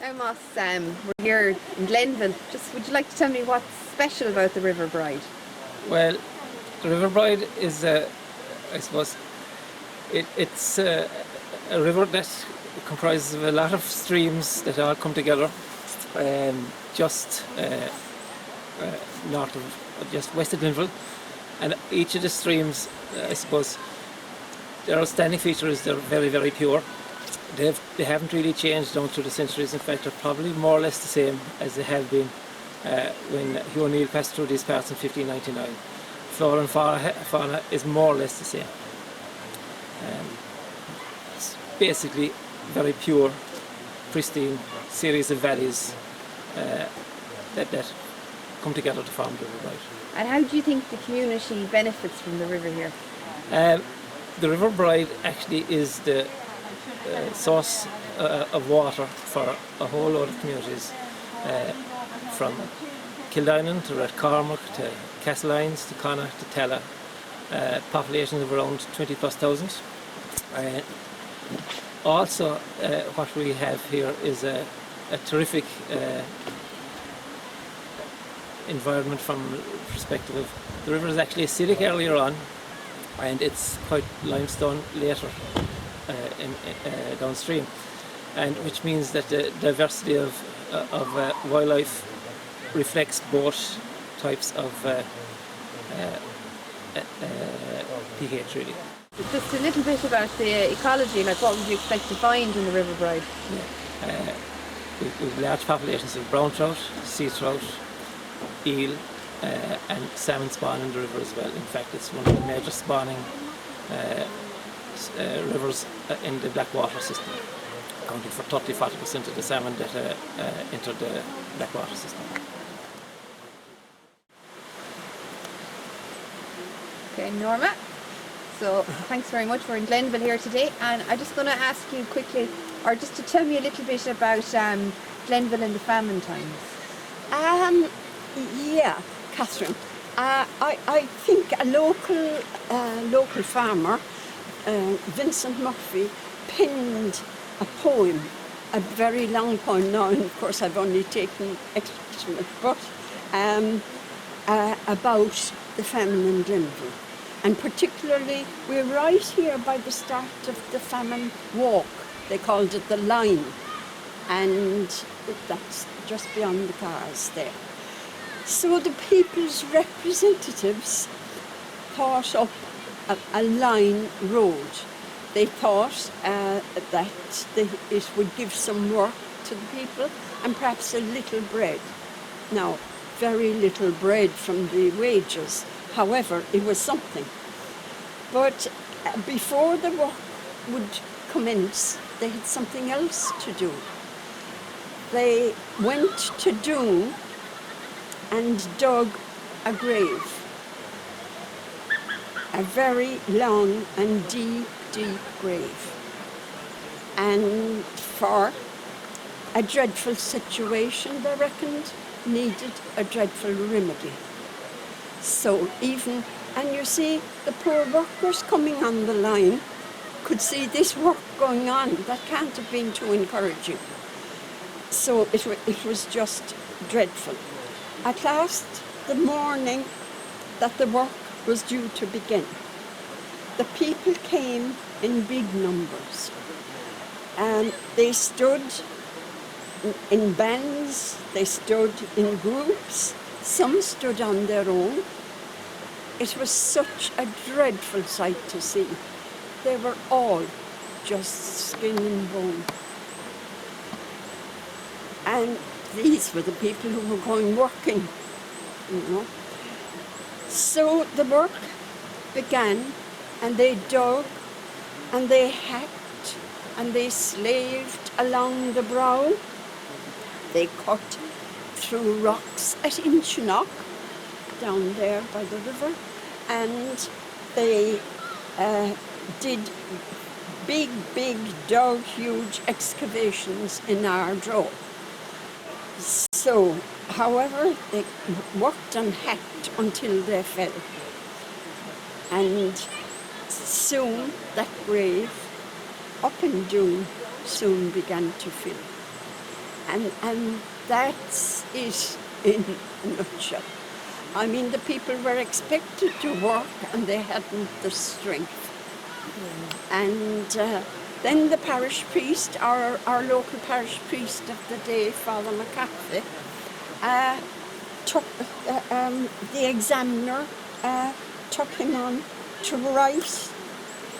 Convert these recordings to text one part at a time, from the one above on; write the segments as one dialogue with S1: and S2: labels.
S1: Now, Moss, we're here in Glenville. Would you like to tell me what's special about the River Bride?
S2: Well, the River Bride is, I suppose, it's a river that comprises of a lot of streams that all come together just north of, just west of Glenville. And each of the streams, I suppose, their outstanding feature is they're very, very pure. They haven't really changed down through the centuries. In fact, they're probably more or less the same as they have been when Hugh O'Neill passed through these parts in 1599. Flora and fauna is more or less the same. It's basically very pure, pristine series of valleys that come together to form the River Bride.
S1: And how do you think the community benefits from the river here?
S2: The River Bride actually is the source of water for a whole lot of communities, from Kildonan to Rathcormac to Castlelyons to Connacht to Tella, populations of around 20,000+. Also, what we have here is a terrific environment from the perspective of the river is actually acidic earlier on, and it's quite limestone later downstream, and which means that the diversity of wildlife reflects both types of pH really.
S1: Just a little bit about the ecology, like what would you expect to find in the River Bride?
S2: We've large populations of brown trout, sea trout, eel, and salmon spawn in the river as well. In fact, it's one of the major spawning rivers in the Blackwater system, accounting for 30–40% of the salmon that enter the Blackwater system.
S1: Okay, Norma. So thanks very much. We're in Glenville here today, and I'm just going to ask you quickly, or just to tell me a little bit about Glenville in the famine times.
S3: Yeah, Catherine. I think a local farmer, Vincent Murphy, penned a poem, a very long poem now, and of course I've only taken excerpts, but about the famine in Glenville. And particularly, we're right here by the start of the famine walk. They called it the line, and that's just beyond the cars there. So the people's representatives thought up a line road. They thought that it would give some work to the people and perhaps a little bread. Now, very little bread from the wages. However, it was something. But before the work would commence, they had something else to do. They went to Doon and dug a grave. A very long and deep grave. And for a dreadful situation, they reckoned, needed a dreadful remedy. So and you see, the poor workers coming on the line could see this work going on. That can't have been too encouraging. So it was just dreadful. At last, the morning that the work was due to begin, the people came in big numbers. And they stood in bands, they stood in groups, some stood on their own. It was such a dreadful sight to see. They were all just skin and bone. And these were the people who were going working, you know. So the work began, and they dug, and they hacked, and they slaved along the brow. They cut through rocks at Inchinock, down there by the river, and they did big, dug huge excavations in Ardrow. So, however, they worked and hacked until they fell. And soon that grave up in Doon soon began to fill. And that's it in a nutshell. I mean, the people were expected to work and they hadn't the strength. And then the parish priest, our local parish priest of the day, Father McCarthy, took the examiner took him on to write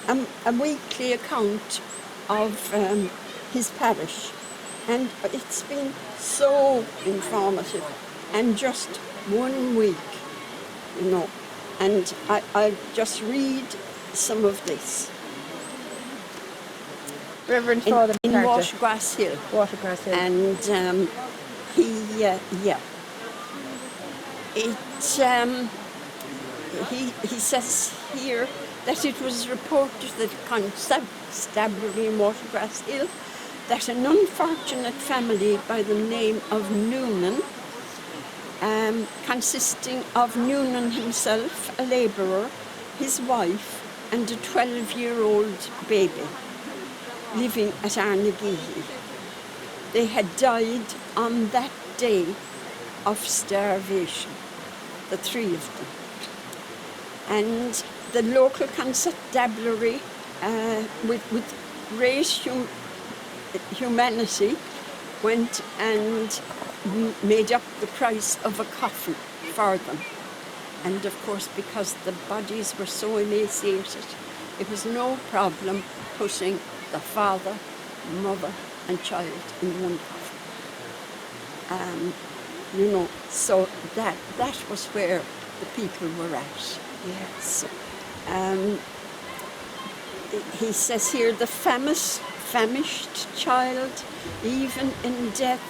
S3: a weekly account of his parish, and it's been so informative. And just 1 week, you know, and I'll just read some of this.
S1: Reverend Father
S3: In
S1: McCarthy.
S3: Watergrass Hill.
S1: Watergrass Hill.
S3: And he says here that it was reported that constabulary in Watergrass Hill that an unfortunate family by the name of Noonan, consisting of Noonan himself, a labourer, his wife, and a 12-year-old baby, living at Arnageehy. They had died on that day of starvation, the 3 of them. And the local constabulary, with great humanity, went and made up the price of a coffin for them. And of course, because the bodies were so emaciated, it was no problem putting the father, mother and child in one coffin. You know, so that was where the people were at. Yes. He says here, the famished child, even in death,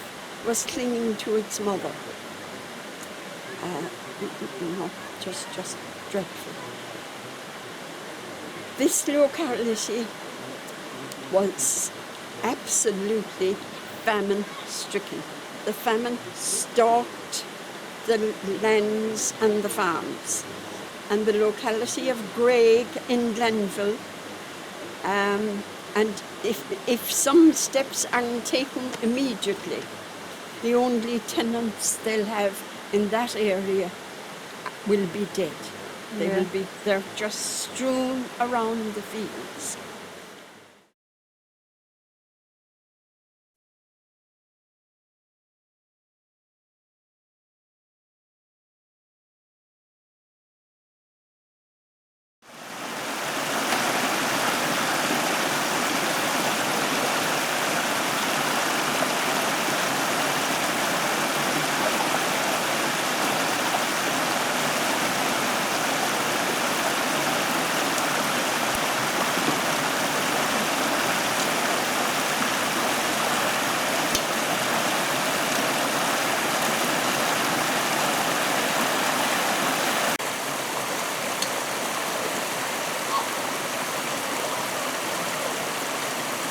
S3: was clinging to its mother. You know, just dreadful. This locality was absolutely famine-stricken. The famine stalked the lands and the farms. And the locality of Graig in Glenville, and if some steps aren't taken immediately, the only tenants they'll have in that area will be dead. They're just strewn around the fields.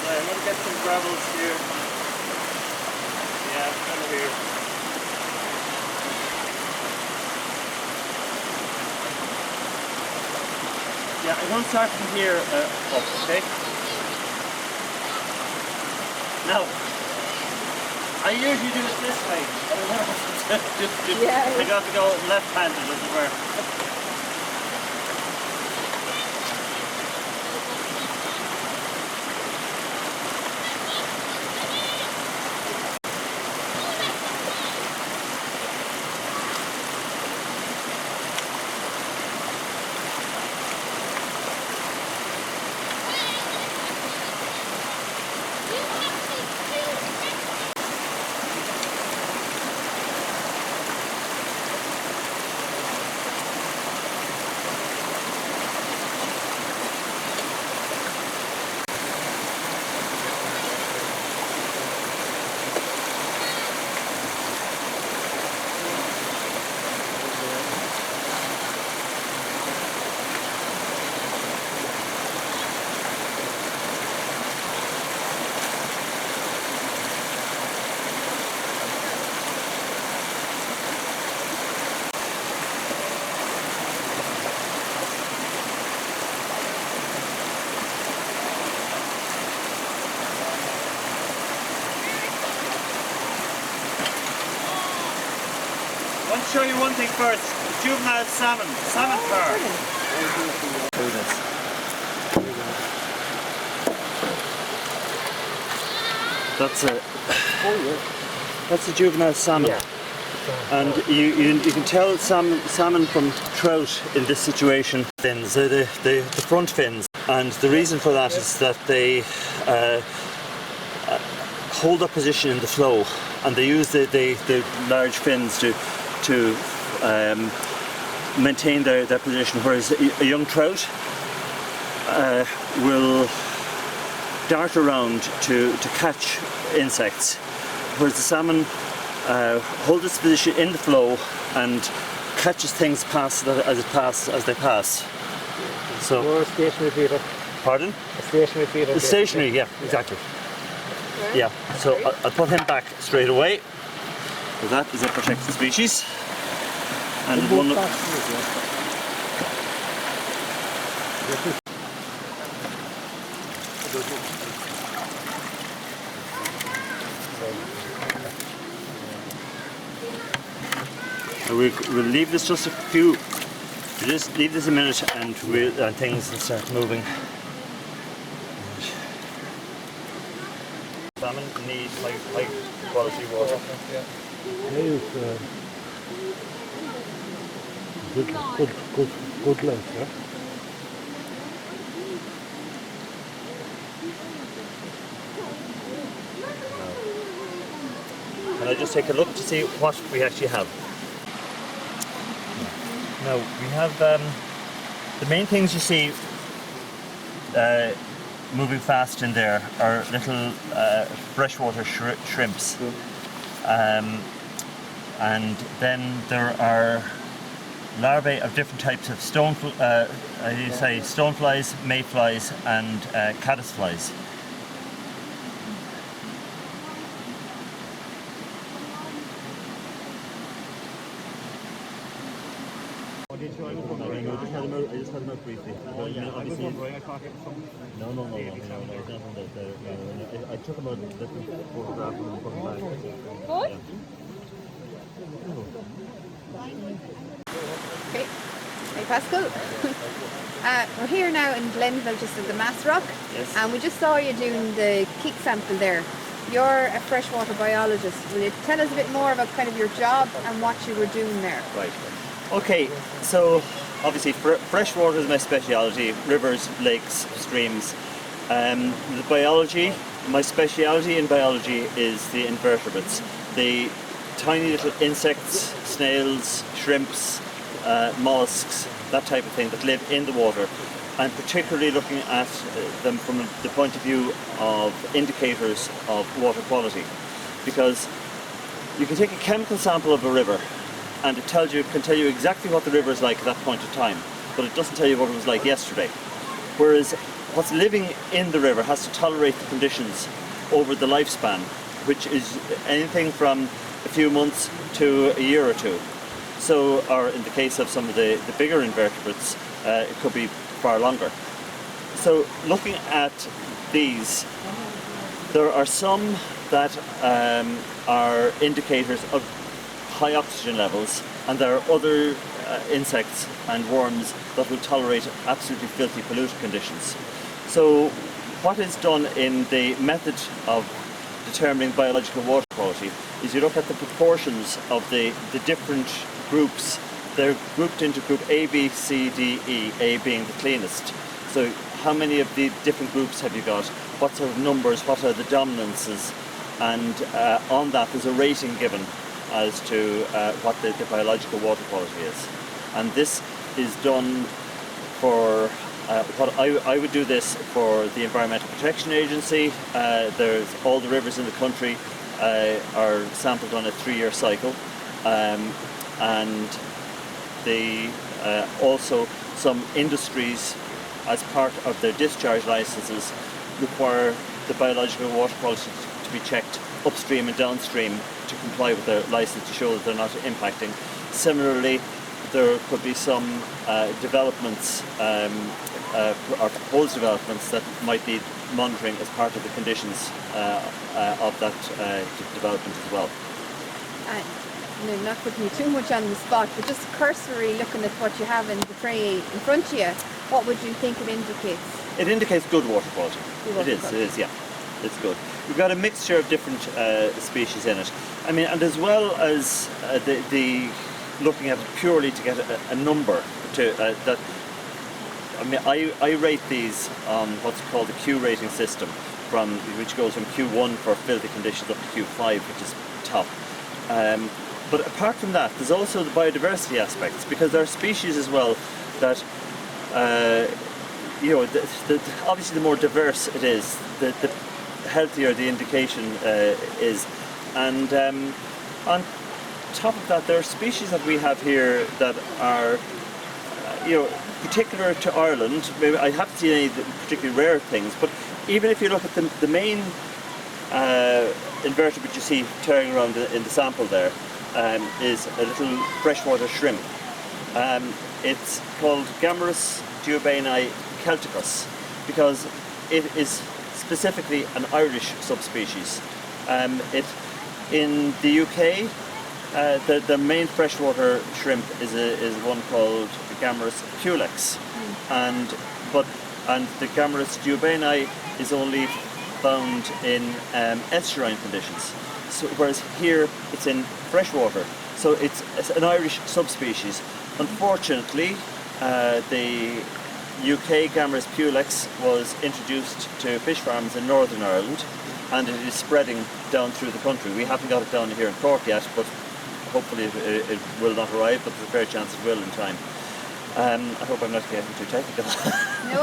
S4: I'm going to get some gravels here. Yeah, kind of here. Yeah, I'm going to start from here up, okay? Now, I usually do it this way. I don't know. I got to go left-handed, as it were. show you one thing first. Juvenile salmon car. That's a juvenile salmon.
S2: Yeah.
S4: And you can tell salmon from trout in this situation. Fins, the front fins, and the reason for that is that they hold their position in the flow, and they use the large fins to maintain their position. Whereas a young trout will dart around to catch insects, whereas the salmon hold its position in the flow and catches things as they pass. So,
S2: Or a stationary feeder.
S4: pardon?
S2: A stationary feeder.
S4: It's stationary, yeah, exactly. Yeah, so I'll put him back straight away. So that is a protected species. And one of, we'll leave this just a few. We'll just leave this a minute, and things will start moving. Salmon need high quality water.
S5: Good length, yeah?
S4: Can I just take a look to see what we actually have? Now we have the main things you see moving fast in there are little freshwater shrimps, and then there are larvae of different types of stoneflies, mayflies, and caddisflies. I just had them out briefly. Oh, yeah. I was wondering, I thought it was some... No. I took them out of the different photograph and put them back.
S1: Good.
S4: Yeah.
S1: Okay. Hey Pascal. We're here now in Glenville, just at the Mass Rock.
S4: Yes.
S1: And we just saw you doing the keek sample there. You're a freshwater biologist. Will you tell us a bit more about kind of your job and what you were doing there?
S4: Right. Okay, so obviously freshwater is my speciality, rivers, lakes, streams. The biology, my speciality in biology is the invertebrates, the tiny little insects, snails, shrimps, mollusks, that type of thing that live in the water. I'm particularly looking at them from the point of view of indicators of water quality, because you can take a chemical sample of a river and it can tell you exactly what the river is like at that point in time, but it doesn't tell you what it was like yesterday. Whereas what's living in the river has to tolerate the conditions over the lifespan, which is anything from a few months to a year or two. So, or in the case of some of the bigger invertebrates, it could be far longer. So looking at these, there are some that are indicators of high oxygen levels, and there are other insects and worms that will tolerate absolutely filthy polluted conditions. So what is done in the method of determining biological water quality is you look at the proportions of the different groups. They're grouped into group A, B, C, D, E, A being the cleanest. So how many of the different groups have you got? What sort of numbers, what are the dominances? And on that there's a rating given as to what the biological water quality is. And this is done for, I would do this for the Environmental Protection Agency. There's all the rivers in the country are sampled on a 3-year cycle. And also some industries, as part of their discharge licenses, require the biological water quality to be checked upstream and downstream to comply with their license to show that they're not impacting. Similarly, there could be some developments or proposed developments that might need monitoring as part of the conditions of that development as well.
S1: not putting you too much on the spot, but just cursory looking at what you have in the tray in front of you, what would you think it indicates?
S4: It indicates good water quality.
S1: Good water
S4: It
S1: quality.
S4: is, yeah. It's good. We've got a mixture of different species in it. I mean, and as well as the looking at it purely to get a number to that. I mean, I rate these on what's called the Q rating system, which goes from Q1 for filthy conditions up to Q5, which is top. But apart from that, there's also the biodiversity aspects, because there are species as well that, obviously the more diverse it is, the healthier the indication is. And on top of that, there are species that we have here that are, particular to Ireland. Maybe I haven't seen any particularly rare things, but even if you look at the main invertebrate you see tearing around in the sample there, is a little freshwater shrimp. It's called Gammarus duobaini celticus because it is specifically an Irish subspecies. In the UK, the main freshwater shrimp is one called Gammarus pulex, and the Gammarus duobaini is only found in estuarine conditions. So, whereas here it's in freshwater, so it's an Irish subspecies. Unfortunately, the UK Gammarus pulex was introduced to fish farms in Northern Ireland, and it is spreading down through the country. We haven't got it down here in Cork yet, but hopefully it will not arrive, but there's a fair chance it will in time. I hope I'm not getting too technical.
S1: No.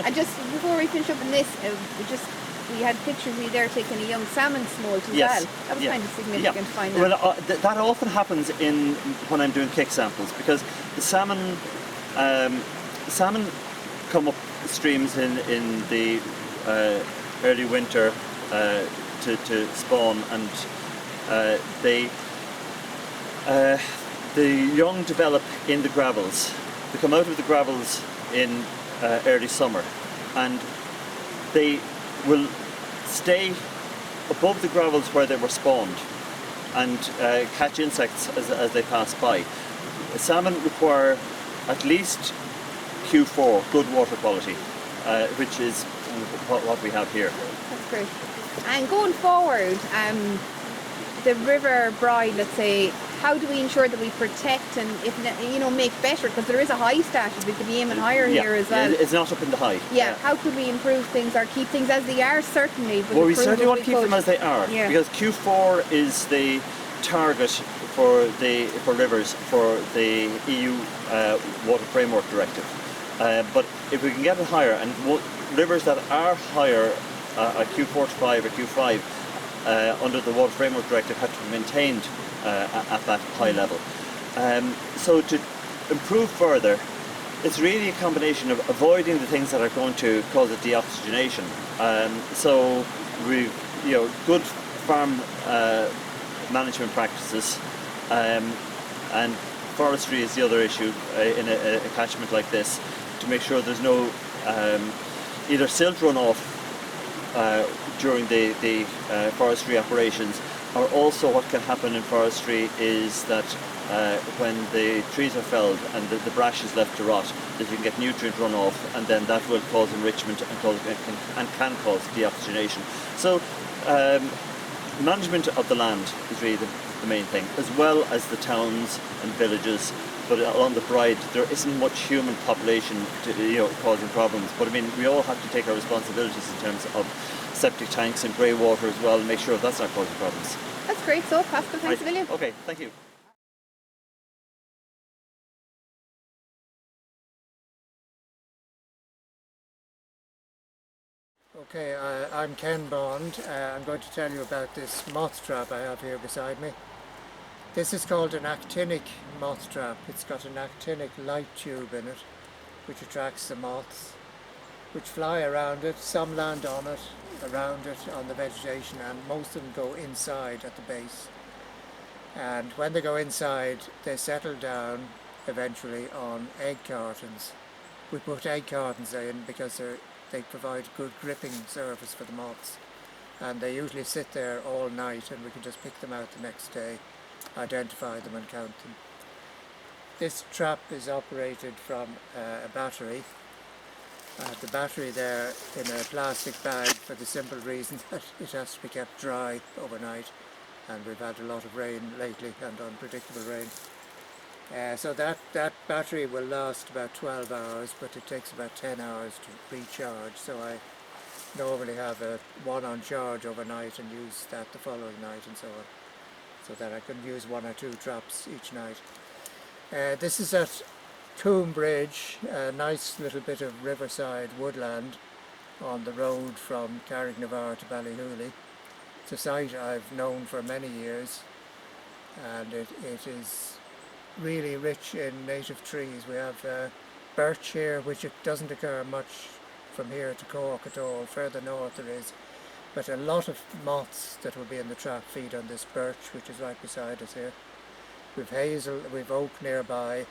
S1: And just before we finish up on this, we had pictures of you there taking a young salmon smolt as
S4: Yes.
S1: well. That was
S4: Yeah.
S1: kind of significant to find that.
S4: Well, that often happens when I'm doing kick samples, because the salmon come up streams in the early winter to spawn, and the young develop in the gravels. They come out of the gravels in early summer, and they will stay above the gravels where they were spawned and catch insects as they pass by. Salmon require at least Q4, good water quality, which is what we have here.
S1: That's great. And going forward, the river bride, let's say, how do we ensure that we protect and make better? Because there is a high status, we could be aiming higher here as well.
S4: It's not up in the high.
S1: Yeah, how could we improve things or keep things as they are, certainly? But
S4: Well, we
S1: improve
S4: certainly
S1: what
S4: want
S1: we
S4: to keep
S1: could.
S4: them as they are,
S1: Yeah.
S4: because Q4 is the target for rivers for the EU Water Framework Directive. But if we can get it higher, and rivers that are higher at Q4 to 5 or Q5 under the Water Framework Directive have to be maintained at that high level. So to improve further, it's really a combination of avoiding the things that are going to cause a deoxygenation. So we've good farm management practices, and forestry is the other issue in a catchment like this, to make sure there's no either silt runoff during the forestry operations, or also what can happen in forestry is that when the trees are felled and the brash is left to rot, that you can get nutrient runoff, and then that will cause enrichment and can cause deoxygenation. So management of the land is really the main thing, as well as the towns and villages. But along the bride, there isn't much human population causing problems. But I mean, we all have to take our responsibilities in terms of septic tanks and grey water as well, and make sure that's not causing problems.
S1: That's great. So, Pascal, thanks a million.
S4: Okay, thank you.
S6: Okay, I'm Ken Bond. I'm going to tell you about this moth trap I have here beside me. This is called an actinic moth trap. It's got an actinic light tube in it, which attracts the moths, which fly around it. Some land on it, around it, on the vegetation, and most of them go inside at the base. And when they go inside, they settle down eventually on egg cartons. We put egg cartons in because they provide good gripping surface for the moths, and they usually sit there all night, and we can just pick them out the next day identify them and count them. This trap is operated from a battery. The battery there in a plastic bag for the simple reason that it has to be kept dry overnight, and we've had a lot of rain lately and unpredictable rain. So that battery will last about 12 hours, but it takes about 10 hours to recharge, so I normally have one on charge overnight and use that the following night and so on, so that I can use 1 or 2 traps each night. This is at Coombe Bridge, a nice little bit of riverside woodland on the road from Carricknavar to Ballyhooly. It's a site I've known for many years, and it is really rich in native trees. We have birch here, which it doesn't occur much from here to Cork at all. Further north there is, but a lot of moths that will be in the trap feed on this birch, which is right beside us here. We've hazel, we've oak nearby,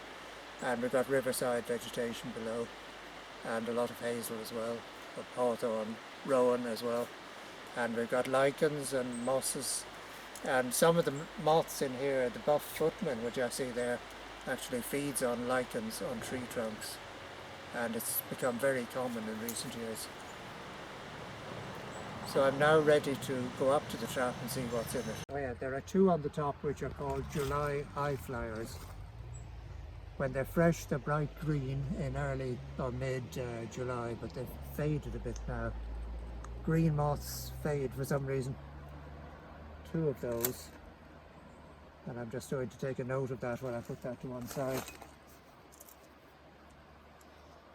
S6: and we've got riverside vegetation below, and a lot of hazel as well, of hawthorn, rowan as well, and we've got lichens and mosses, and some of the moths in here, the buff footman, which I see there, actually feeds on lichens on tree trunks, and it's become very common in recent years. So I'm now ready to go up to the trap and see what's in it. Oh yeah, there are 2 on the top which are called July high flyers. When they're fresh, they're bright green in early or mid July, but they've faded a bit now. Green moths fade for some reason. 2 of those, and I'm just going to take a note of that while I put that to one side.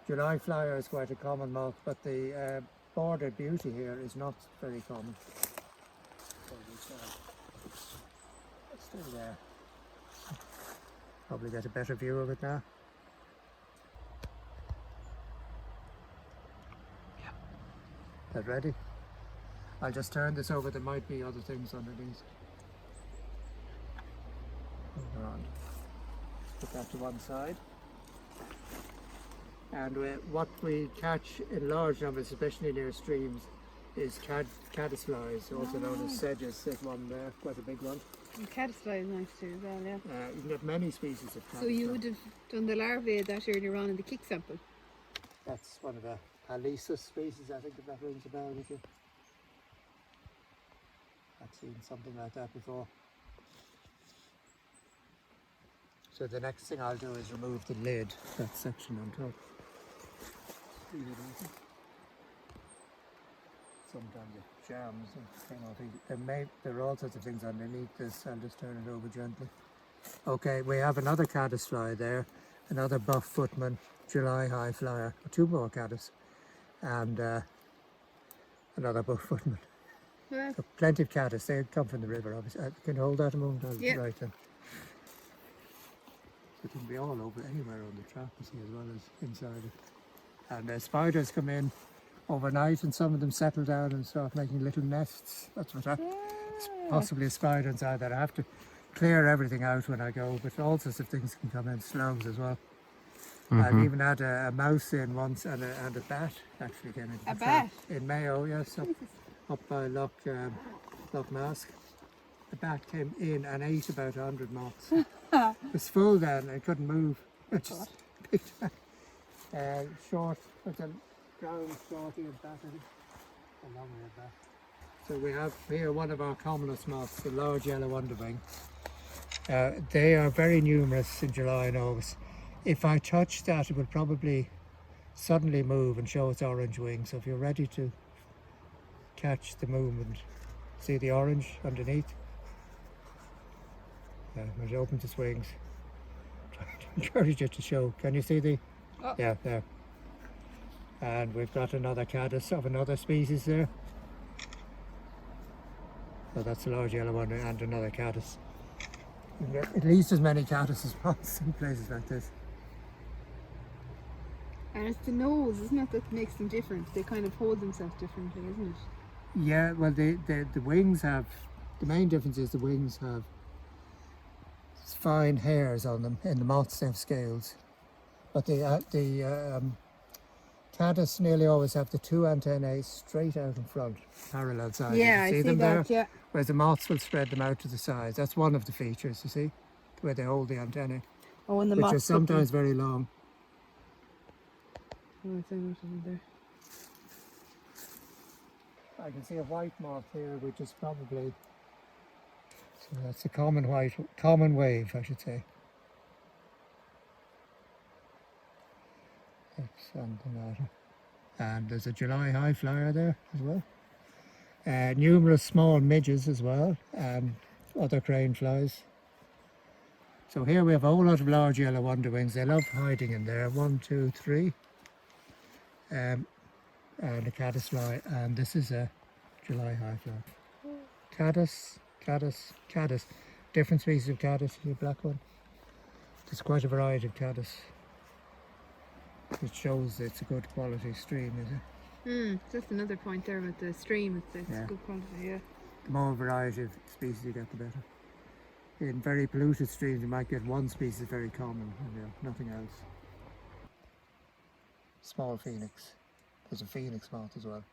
S6: July flyer is quite a common moth, but the bordered beauty here is not very common. It's still there. Probably get a better view of it now. Yeah. That ready? I'll just turn this over, there might be other things underneath. Hold on. Put that to one side. And what we catch in large numbers, especially near streams, is caddisflies, also known as sedges. There's one there, quite a big one.
S1: And caddisfly is nice too as well, yeah.
S6: You can get many species of caddisfly.
S1: So you would have done the larvae of that earlier on in the kick sample?
S6: That's one of the Halesus species, I think, if that rings a bell with you. I've seen something like that before. So the next thing I'll do is remove the lid, that section on top. Sometimes it jams and there are all sorts of things underneath this. I'll just turn it over gently. Okay, we have another caddisfly there, another buff footman, July high flyer, 2 more caddis, and another buff footman.
S1: Yeah.
S6: So plenty of caddis. They come from the river, obviously. Can you hold that a moment?
S1: Yeah.
S6: Right then. It can be all over, anywhere on the trap, you see, as well as inside it. And spiders come in overnight, and some of them settle down and start making little nests. That's what happens. It's possibly a spider inside that. I have to clear everything out when I go, but all sorts of things can come in, slugs as well. I've even had a mouse in once, and a bat actually came into the trap. In Mayo, yes, up by Loch Mask. The bat came in and ate about 100 moths. It was full then, I couldn't move. It just picked up. Short, with a brown short-eared bat, I think. A long-eared bat. So we have here one of our commonest moths, the large yellow underwing. They are very numerous in July and August. If I touch that, it will probably suddenly move and show its orange wing. So if you're ready to catch the movement, see the orange underneath? When it opens its wings. Try to encourage it to show. Can you see the? Oh. Yeah, there. And we've got another caddis of another species there. So that's a large yellow one and another caddis. You can get at least as many caddis as possible in places like this.
S1: And it's the nose, isn't it, that makes them different? They kind of hold themselves differently, isn't it?
S6: Yeah, well, the wings have, the main difference is the wings have fine hairs on them. In the moths they have scales. But the Caddis nearly always have the two antennae straight out in front, parallel sides.
S1: Yeah,
S6: You
S1: I see
S6: them
S1: that,
S6: there?
S1: yeah.
S6: Whereas the moths will spread them out to the sides. That's one of the features, you see, where they hold the antennae,
S1: Oh, and the
S6: which
S1: moth
S6: are sometimes very long.
S1: Oh, I see what over there.
S6: I can see a white moth here, which is probably, so that's a common wave, I should say. That's something. And there's a July high flyer there as well. Numerous small midges as well, and other crane flies. So here we have a whole lot of large yellow wonderwings. They love hiding in there. 1, 2, 3. And a caddisfly, and this is a July high fly. Caddis. Different species of caddis, the black one. There's quite a variety of caddis. It shows it's a good quality stream, is it?
S1: Just another point there with the stream. It's
S6: Yeah.
S1: good quality, yeah.
S6: The more variety of species you get, the better. In very polluted streams, you might get one species very common, and nothing else. Small phoenix. There's a phoenix moth as well.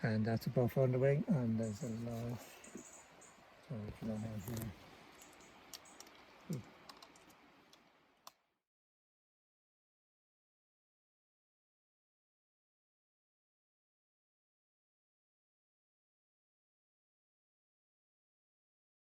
S6: And that's a buff underwing, and there's a large. Sorry, if you don't have here.